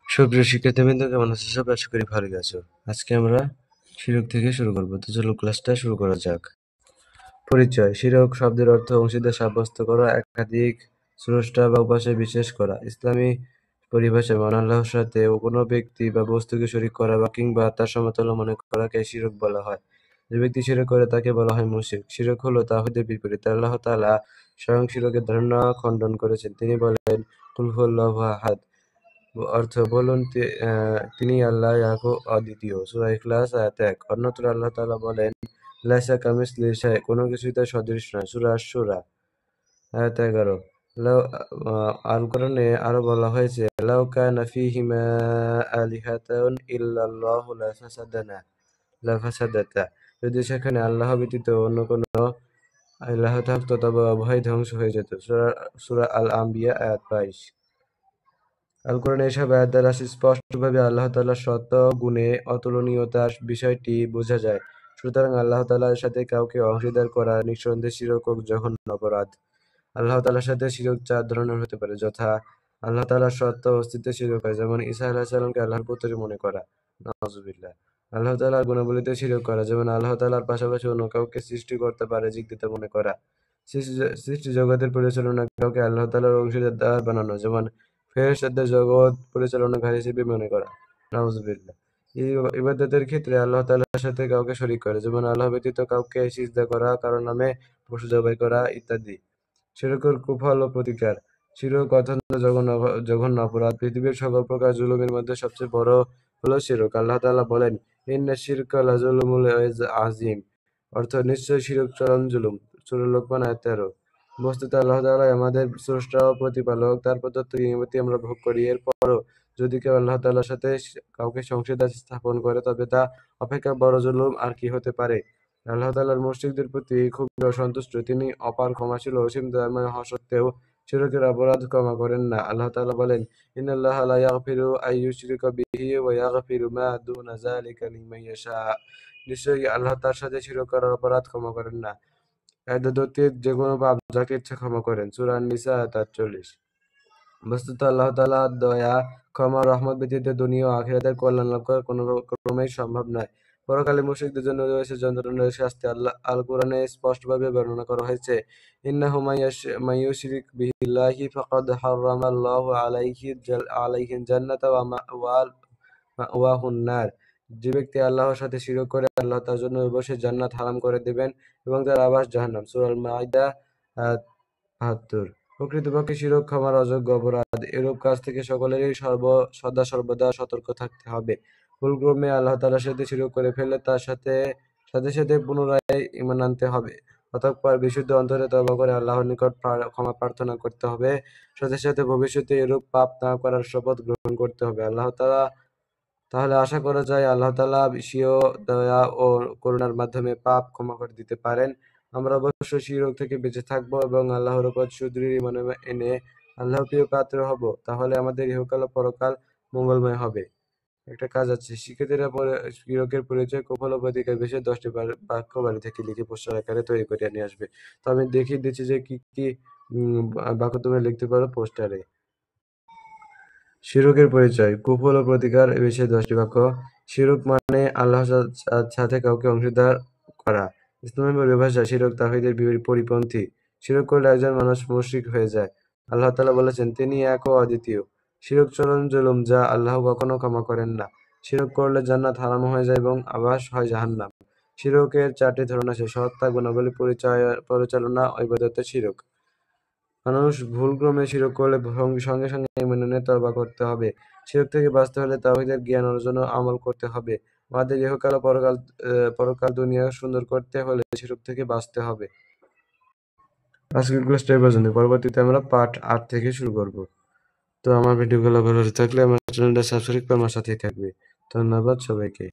সুপ্রিয় শিক্ষার্থীবৃন্দ, কেমন আছো? সব আশা করি ভালোই আছো। আজকে আমরা শিরক থেকে শুরু করবো, তো চলো ক্লাসটা শুরু করা যাক। পরিচয়: শিরক শব্দের অর্থ অংশীদার সাব্যস্ত করা, একাধিক স্রষ্টা বা উপাস্যে বিশেষ করা। ইসলামী পরিভাষায় মহান আল্লাহর সাথে কোনো ব্যক্তি বা বস্তুকে শরীক করা বা কিংবা তার সমতুল্য মনে করাকে শিরক বলা হয়। যে ব্যক্তি শিরক করে তাকে বলা হয় মুশরিক। শিরক হলো তাওহীদের বিপরীত। আল্লাহ তাআলা স্বয়ং শিরকের ধারণা খণ্ডন করেছেন। তিনি বলেন, কুল হুয়াল্লাহু আহাদ, অর্থ বলুন তিনি আল্লাহ এক ও অদ্বিতীয়। সূরা ইখলাস আয়াত ১। অন্যত্র আল্লাহ তাআলা বলেন, লাইসা কামিসলিহি শাই', কোনো কিছুই তার সদৃশ নয়। সূরা আশ-শূরা আয়াত ১১। লাউ আল কোরআনে আরো বলা হয়েছে, লাউ কানা ফীহিমা আলিহাতুন ইল্লাল্লাহু লাফাসাদাতা, যদি সেখানে আল্লাহ ব্যতীত অন্য কোনো ইলাহ থাকতো তবে উভয় ধ্বংস হয়ে যেত। সূরা আল আম্বিয়া আয়াত ২২। আল কোরআনে এসব আয়াত দ্বারা স্পষ্টভাবে আল্লাহ তাআলার সত্য গুণে অতুলনীয়তার বিষয়টি বোঝা যায়। সুতরাং আল্লাহ তাআলার সাথে কাউকে অংশীদার করা নিঃসন্দেহে শিরক ও জঘন্য অপরাধ। আল্লাহ তাআলার সাথে শিরক ৪ ধরনের হতে পারে, যথা: আল্লাহ তাআলার সত্তা ও অস্তিত্বে শিরক করা, যেমন ঈসা আলাইহিস সালামকে আল্লাহর পুত্র মনে করা। নাউযুবিল্লাহ। আল্লাহ তাআলার গুণাবলীতে শিরক করা, যেমন আল্লাহ তাআলার পাশাপাশি অন্য কাউকে সৃষ্টিকর্তা বা রিজিকদাতা মনে করা। সৃষ্টি জগতের পরিচালনা কাউকে আল্লাহ তাআলার অংশীদার বানানো, যেমন ফেরেশতাদের জগৎ পরিচালনাকারী হিসেবে মনে করা। নাউযুবিল্লাহ। ইবাদতের ক্ষেত্রে আল্লাহ তাআলার সাথে কাউকে শরীক করা, যেমন আল্লাহ ব্যতীত কাউকে সিজদা করা, কারো নামে পশু জবাই করা ইত্যাদি। শিরকের কুফল ও প্রতিকার: শিরক অত্যন্ত জঘন্য অপরাধ। পৃথিবীর সকল প্রকার জুলুমের মধ্যে সবচেয়ে বড় হলো শিরক। আল্লাহ তাআলা বলেন, ইন্না শিরকা লাযুলুমুন আযীম, অর্থ নিশ্চয় শিরক চরম জুলুম। সূরা লোকমান আয়াত ১৩। বস্তুত আল্লাহ তাআলাই আমাদের স্রষ্টা ও প্রতিপালক, তার প্রদত্ত নিয়ামতি আমরা ভোগ করি। এরপরও যদি কেউ আল্লাহ তাআলার সাথে কাউকে অংশীদার স্থাপন করে, তবে তা অপেক্ষা বড় জুলুম আর কি হতে পারে। আল্লাহ তাআলার মুশরিকদের প্রতি খুবই অসন্তুষ্ট। তিনি অপার ক্ষমাশীল ও অসীম দয়াময় হওয়া সত্ত্বেও শিরকের অপরাধ ক্ষমা করেন না। আল্লাহ তাআলা বলেন, ইন্নাল্লাহা লা ইয়াগফিরু আইয়ুশরিকা বিহি ওয়া ইয়াগফিরু মা দুনা যালিকা লিমান ইয়াশা। নিশ্চয়ই আল্লাহ তার সাথে শিরক করার অপরাধ ক্ষমা করেন না। এতদ্ব্যতীত যেকোনো পাপ যাকে ইচ্ছা ক্ষমা করেন। সূরা আন-নিসা আয়াত ৪৮। বস্তুত আল্লাহ তাআলার দয়া, ক্ষমা ও রহমত ব্যতীত দুনিয়া ও আখিরাতের কল্যাণ লাভ করা কোনো ক্রমেই সম্ভব নয়। পরকালে মুশরিকদের জন্য রয়েছে যন্ত্রণার শাস্তি। আল কোরআনে স্পষ্টভাবে বর্ণনা করা হয়েছে, ইন্নাহু মাইয়ুশরিক বিল্লাহি ফাকাদ হারামাল্লাহু আলাইহিল জান্নাতা ওয়া মাওয়াহুন নার। যে ব্যক্তি আল্লাহর সাথে শিরক করে, আল্লাহ তার জন্য অবশ্যই জান্নাত হারাম করে দেবেন এবং তার আবাস জাহান্নাম। সূরা আল মাইদা আয়াত ৭২। প্রকৃতপক্ষে শিরক ক্ষমার অযোগ্য অপরাধ। এরূপ কাজ থেকে সকলেরই সদা সর্বদা সতর্ক থাকতে হবে। ভুলক্রমে আল্লাহ তাআলার সাথে শিরক করে ফেললে তার সাথে সাথে পুনরায় ঈমান আনতে হবে। অতঃপর বিশুদ্ধ অন্তরে তওবা করে আল্লাহর নিকট ক্ষমা প্রার্থনা করতে হবে। সাথে ভবিষ্যতে এরূপ পাপ না করার শপথ গ্রহণ করতে হবে। তাহলে আশা করা যায় আল্লাহ তাআলা স্বীয় দয়া ও করুণার মাধ্যমে পাপ ক্ষমা করে দিতে পারেন। আমরা অবশ্যই শিরক থেকে বেঁচে থাকবো এবং আল্লাহর উপর সুদৃঢ় ঈমান এনে আল্লাহর প্রিয় পাত্র হব। তাহলে আমাদের ইহকাল ও পরকাল মঙ্গলময় হবে। একটা কাজ আছে, শিক্ষার্থীরা শিরকের পরিচয়, কুফল ও প্রতিকার বিষয়ে ১০টি বাক্য বাড়ি থেকে লিখে পোস্টার আকারে তৈরি করে নিয়ে আসবে। তো আমি দেখিয়ে দিচ্ছি যে কি কি বাক্য তোমরা লিখতে পারো পোস্টারে। শিরকের পরিচয়, কুফল ও প্রতিকার এ বিষয়ে ১০টি বাক্য। শিরক মানে আল্লাহর সাথে কাউকে অংশীদার করা। ইসলামী পরিভাষায় শিরক তাওহীদের পরিপন্থী। শিরক করলে একজন মানুষ মুশরিক হয়ে যায়। আল্লাহ তাআলা বলেছেন, তিনি এক ও অদ্বিতীয়। শিরক চরম জুলুম, যা আল্লাহ কখনো ক্ষমা করেন না। শিরক করলে জান্নাত হারাম হয়ে যায় এবং আবাস হয় জাহান্নাম। শিরকের ৪টি ধরন আছে: সত্তা, গুণাবলী, পরিচালনা ও ইবাদতে শিরক। মানুষ ভুলক্রমে শিরক করলে সঙ্গে সঙ্গে ঈমান এনে তওবা করতে হবে। শিরক থেকে বাঁচতে হলে তাওহীদের জ্ঞান অর্জন ও আমল করতে হবে। আমাদের ইহকাল ও পরকাল দুনিয়া সুন্দর করতে হলে শিরক থেকে বাঁচতে হবে। আজকের ক্লাসটা এই পর্যন্ত। পরবর্তীতে আমরা পার্ট ৮ থেকে শুরু করব। তো আমার ভিডিওগুলো ভালো থাকলে আমার চ্যানেলটা সাবস্ক্রাইব করে আমার সাথেই থাকবে। ধন্যবাদ সবাইকে।